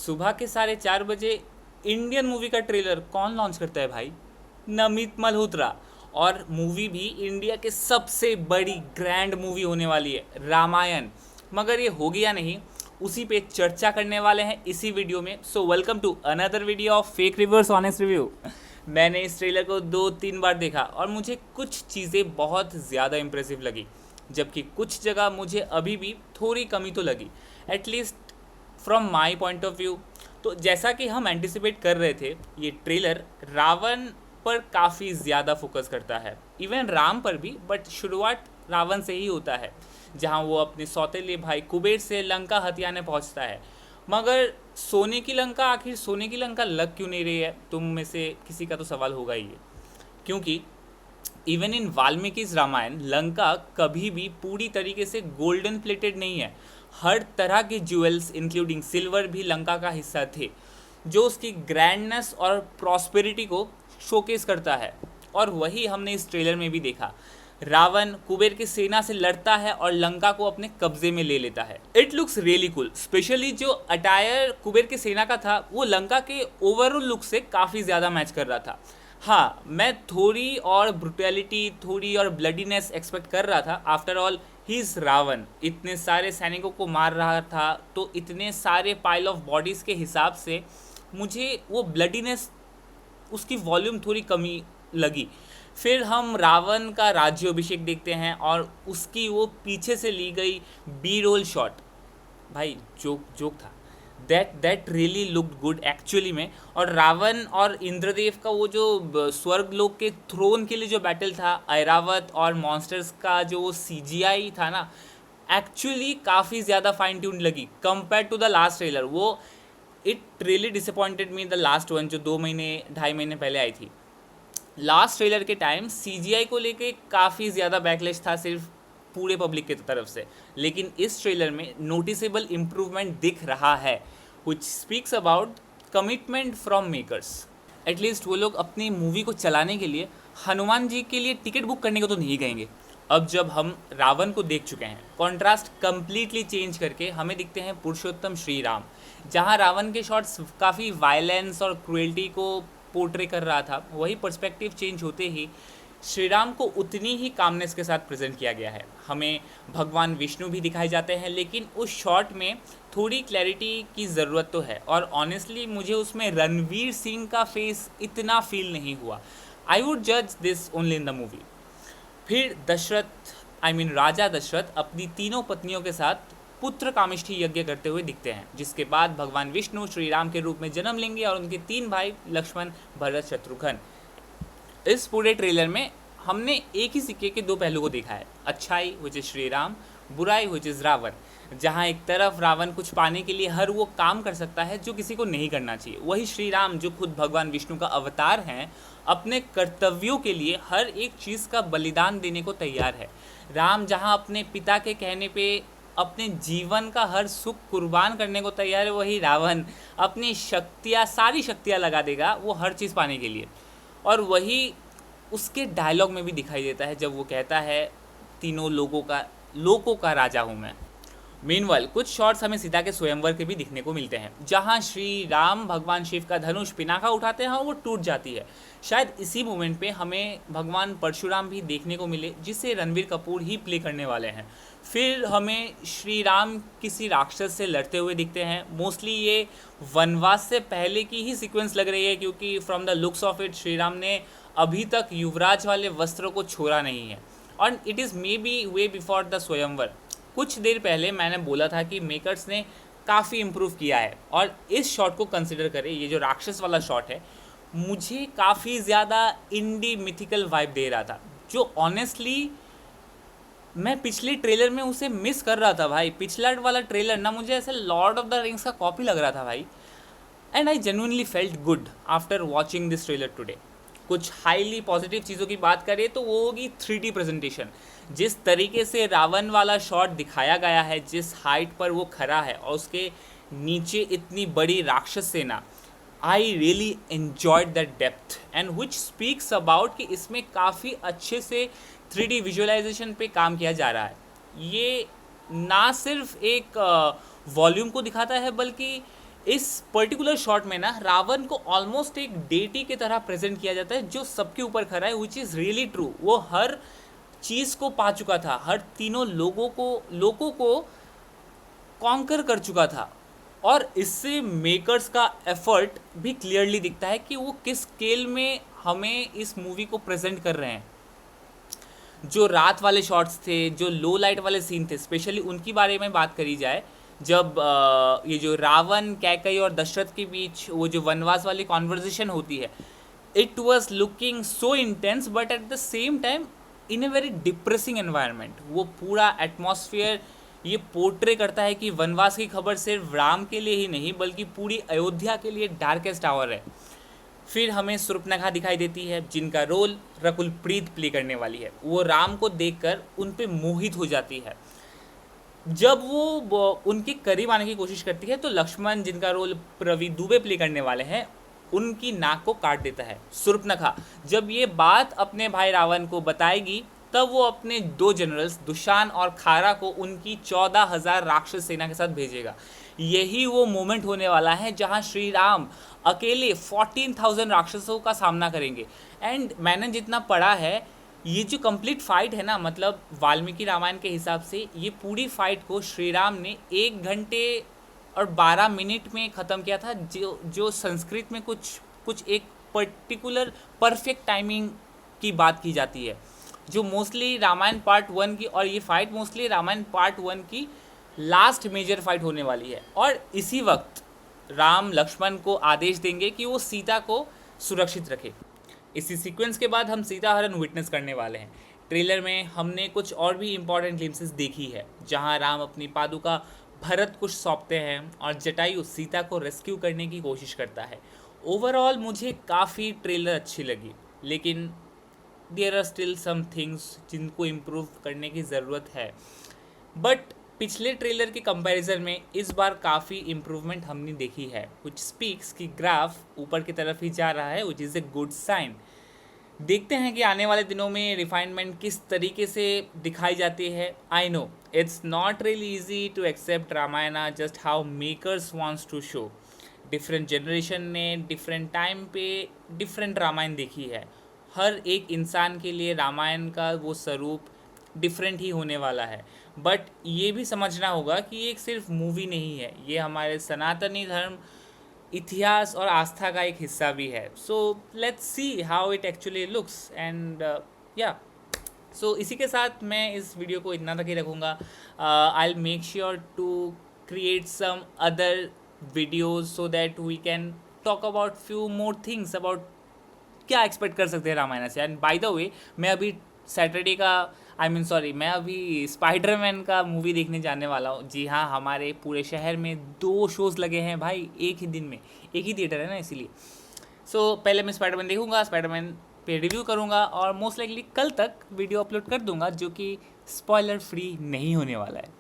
सुबह के 4:30 बजे इंडियन मूवी का ट्रेलर कौन लॉन्च करता है भाई? नमित मल्होत्रा। और मूवी भी इंडिया के सबसे बड़ी ग्रैंड मूवी होने वाली है, रामायण। मगर ये हो गया नहीं, उसी पे चर्चा करने वाले हैं इसी वीडियो में। So welcome to another video of fake reviewers honest review. मैंने इस ट्रेलर को 2-3 बार देखा और मुझे कुछ चीज़ें बहुत ज़्यादा इंप्रेसिव लगी, जबकि कुछ जगह मुझे अभी भी थोड़ी कमी तो लगी, at least from my point of view. तो जैसा कि हम एंटिसिपेट कर रहे थे, ये ट्रेलर रावण पर काफ़ी ज़्यादा फोकस करता है, इवन राम पर भी, बट शुरुआत रावण से ही होता है, जहां वो अपने सौतेले भाई कुबेर से लंका हथियाने पहुंचता है। मगर सोने की लंका, आखिर सोने की लंका लग क्यों नहीं रही है? तुम में से किसी का तो सवाल होगा ही है, क्योंकि इवन इन वाल्मीकि's रामायण लंका कभी भी पूरी तरीके से गोल्डन प्लेटेड नहीं है। हर तरह के ज्वेल्स इंक्लूडिंग सिल्वर भी लंका का हिस्सा थे, जो उसकी ग्रैंडनेस और प्रॉस्पेरिटी को शोकेस करता है। और वही हमने इस ट्रेलर में भी देखा। रावण कुबेर की सेना से लड़ता है और लंका को अपने कब्जे में ले लेता है। It looks really cool, specially जो अटायर कुबेर की सेना का था वो लंका के ओवरऑल लुक से काफ़ी ज़्यादा मैच कर रहा था। हाँ, मैं थोड़ी और ब्रुटैलिटी, थोड़ी और ब्लडीनेस एक्सपेक्ट कर रहा था। After all he is Ravan, इतने सारे सैनिकों को मार रहा था, तो इतने सारे पाइल ऑफ बॉडीज़ के हिसाब से मुझे वो ब्लडीनेस, उसकी वॉल्यूम थोड़ी कमी लगी। फिर हम रावण का राज्याभिषेक देखते हैं और उसकी वो पीछे से ली गई बी रोल शॉट, भाई जोक जोक था। That really looked good actually में। और रावण और इंद्रदेव का वो जो स्वर्ग लोक के थ्रोन के लिए जो बैटल था, ऐरावत और मॉन्स्टर्स का जो सीजीआई था ना, एक्चुअली काफ़ी ज़्यादा फाइन ट्यून लगी compare to the last trailer. वो it really disappointed me the last one, जो 2-2.5 महीने पहले आई थी। लास्ट ट्रेलर के टाइम सीजीआई को लेके काफ़ी ज़्यादा बैकलैश था सिर्फ पूरे पब्लिक की तरफ से, लेकिन इस ट्रेलर में नोटिसेबल इम्प्रूवमेंट दिख रहा है, which speaks about commitment from makers. At least वो लोग अपनी मूवी को चलाने के लिए हनुमान जी के लिए टिकट बुक करने को तो नहीं कहेंगे। अब जब हम रावण को देख चुके हैं, कॉन्ट्रास्ट कंप्लीटली चेंज करके हमें दिखते हैं पुरुषोत्तम श्री राम। जहाँ रावण के शॉट्स काफ़ी वायलेंस और क्रुएल्टी को पोर्ट्रे कर रहा था, वही पर्सपेक्टिव चेंज होते ही श्री राम को उतनी ही कामनेस के साथ प्रेजेंट किया गया है। हमें भगवान विष्णु भी दिखाए जाते हैं, लेकिन उस शॉट में थोड़ी क्लैरिटी की ज़रूरत तो है। और ऑनेस्टली मुझे उसमें रणवीर सिंह का फेस इतना फील नहीं हुआ। आई वुड जज this only in the movie. फिर दशरथ, राजा दशरथ अपनी तीनों पत्नियों के साथ पुत्र कामिष्ठी यज्ञ करते हुए दिखते हैं, जिसके बाद भगवान विष्णु श्री राम के रूप में जन्म लेंगे और उनके 3 भाई लक्ष्मण, भरत, शत्रुघ्न। इस पूरे ट्रेलर में हमने एक ही सिक्के के 2 पहलू को देखा है, अच्छाई विच इज़ श्री राम, बुराई विच इज़ रावण। जहाँ एक तरफ रावण कुछ पाने के लिए हर वो काम कर सकता है जो किसी को नहीं करना चाहिए, वही श्री राम जो खुद भगवान विष्णु का अवतार हैं, अपने कर्तव्यों के लिए हर एक चीज़ का बलिदान देने को तैयार है। राम जहाँ अपने पिता के कहने पे अपने जीवन का हर सुख कुर्बान करने को तैयार है, वही रावण अपनी शक्तियाँ, सारी शक्तियाँ लगा देगा वो हर चीज़ पाने के लिए। और वही उसके डायलॉग में भी दिखाई देता है जब वो कहता है, तीनों लोगों का राजा हूँ मैं। मीनवाइल कुछ शॉट्स हमें सीता के स्वयंवर के भी दिखने को मिलते हैं, जहाँ श्री राम भगवान शिव का धनुष पिनाका उठाते हैं और वो टूट जाती है। शायद इसी मोमेंट पे हमें भगवान परशुराम भी देखने को मिले, जिसे रणबीर कपूर ही प्ले करने वाले हैं। फिर हमें श्री राम किसी राक्षस से लड़ते हुए दिखते हैं। मोस्टली ये वनवास से पहले की ही सीक्वेंस लग रही है, क्योंकि from the looks of it Shri Ram ने अभी तक युवराज वाले वस्त्रों को छोड़ा नहीं है, और it is may be way before the स्वयंवर। कुछ देर पहले मैंने बोला था कि मेकर्स ने काफ़ी इम्प्रूव किया है, और इस शॉट को कंसिडर करें, ये जो राक्षस वाला शॉट है, मुझे काफ़ी ज़्यादा इंडी मिथिकल वाइब दे रहा था, जो ऑनेस्टली मैं पिछले ट्रेलर में उसे मिस कर रहा था भाई। पिछला वाला ट्रेलर ना मुझे ऐसे लॉर्ड ऑफ द रिंग्स का कॉपी लग रहा था भाई, and I genuinely felt good after watching this trailer today. कुछ हाईली पॉजिटिव चीज़ों की बात करें तो वो होगी 3D प्रेजेंटेशन। जिस तरीके से रावण वाला शॉट दिखाया गया है, जिस हाइट पर वो खड़ा है और उसके नीचे इतनी बड़ी राक्षस सेना, I really enjoyed that depth, and which speaks about कि इसमें काफ़ी अच्छे से 3D विजुअलाइजेशन पे काम किया जा रहा है। ये ना सिर्फ एक वॉल्यूम को दिखाता है, बल्कि इस पर्टिकुलर शॉट में ना रावण को ऑलमोस्ट एक डेटी की तरह प्रेजेंट किया जाता है जो सबके ऊपर खड़ा है, विच इज़ रियली ट्रू। वो हर चीज़ को पा चुका था, हर तीनों लोगों को कॉन्कर कर चुका था। और इससे मेकर्स का एफर्ट भी क्लियरली दिखता है कि वो किस स्केल में हमें इस मूवी को प्रेजेंट कर रहे हैं। जो रात वाले शॉट्स थे, जो लो लाइट वाले सीन थे, स्पेशली उनकी बारे में बात करी जाए, जब ये जो रावण, कैकई और दशरथ के बीच वो जो वनवास वाली कॉन्वर्जेशन होती है, it was looking so intense but at the same time in a very depressing environment. वो पूरा एटमॉस्फेयर ये पोर्ट्रे करता है कि वनवास की खबर सिर्फ राम के लिए ही नहीं बल्कि पूरी अयोध्या के लिए डार्केस्ट आवर है। फिर हमें सुर्पनखा दिखाई देती है जिनका रोल रकुल प्रीत प्ले करने वाली है। वो राम को देखकर उन पे मोहित हो जाती है। जब वो उनके करीब आने की कोशिश करती है तो लक्ष्मण, जिनका रोल प्रवीण दुबे प्ले करने वाले हैं, उनकी नाक को काट देता है। सुर्पनखा जब ये बात अपने भाई रावण को बताएगी तब वो अपने 2 जनरल्स दुशान और खारा को उनकी 14,000 राक्षस सेना के साथ भेजेगा। यही वो मोमेंट होने वाला है जहां श्री राम अकेले 14,000 राक्षसों का सामना करेंगे। एंड मैंने जितना पढ़ा है, ये जो कंप्लीट फाइट है ना, मतलब वाल्मीकि रामायण के हिसाब से ये पूरी फाइट को श्री राम ने 1 घंटे और 12 मिनट में ख़त्म किया था, जो संस्कृत में कुछ एक पर्टिकुलर परफेक्ट टाइमिंग की बात की जाती है, जो मोस्टली रामायण पार्ट 1 की, और ये फाइट मोस्टली रामायण पार्ट 1 की लास्ट मेजर फाइट होने वाली है। और इसी वक्त राम लक्ष्मण को आदेश देंगे कि वो सीता को सुरक्षित रखे। इसी सीक्वेंस के बाद हम सीता हरण विटनेस करने वाले हैं। ट्रेलर में हमने कुछ और भी इम्पॉर्टेंट ग्लिम्सेस देखी है, जहां राम अपनी पादुका भरत को सौंपते हैं और जटायु सीता को रेस्क्यू करने की कोशिश करता है। ओवरऑल मुझे काफ़ी ट्रेलर अच्छी लगी, लेकिन there are still some things जिनको इम्प्रूव करने की ज़रूरत है। बट पिछले ट्रेलर के कंपैरिजन में इस बार काफ़ी इम्प्रूवमेंट हमने देखी है, कुछ स्पीक्स कि ग्राफ ऊपर की तरफ ही जा रहा है, which is a good sign. देखते हैं कि आने वाले दिनों में रिफाइनमेंट किस तरीके से दिखाई जाती है। I know it's not really easy to accept Ramayana just how makers wants to show. Different generation ने डिफरेंट टाइम पे डिफरेंट रामायण देखी है। हर एक इंसान के लिए रामायण का वो स्वरूप डिफरेंट ही होने वाला है। बट ये भी समझना होगा कि ये एक सिर्फ मूवी नहीं है, ये हमारे सनातनी धर्म, इतिहास और आस्था का एक हिस्सा भी है। So let's see how it actually looks and या सो इसी के साथ मैं इस वीडियो को इतना तक ही रखूँगा। I will make sure to create some other videos so that we can talk about few more things about क्या एक्सपेक्ट कर सकते हैं रामायण से। एंड बाय द वे मैं अभी सैटरडे का मैं अभी स्पाइडरमैन का मूवी देखने जाने वाला हूँ। जी हाँ, हमारे पूरे शहर में 2 शोज़ लगे हैं भाई, एक ही दिन में, एक ही थिएटर है ना, इसीलिए। सो पहले मैं स्पाइडरमैन देखूँगा, स्पाइडरमैन पे रिव्यू करूँगा और मोस्ट लाइकली कल तक वीडियो अपलोड कर दूँगा, जो कि स्पॉइलर फ्री नहीं होने वाला है।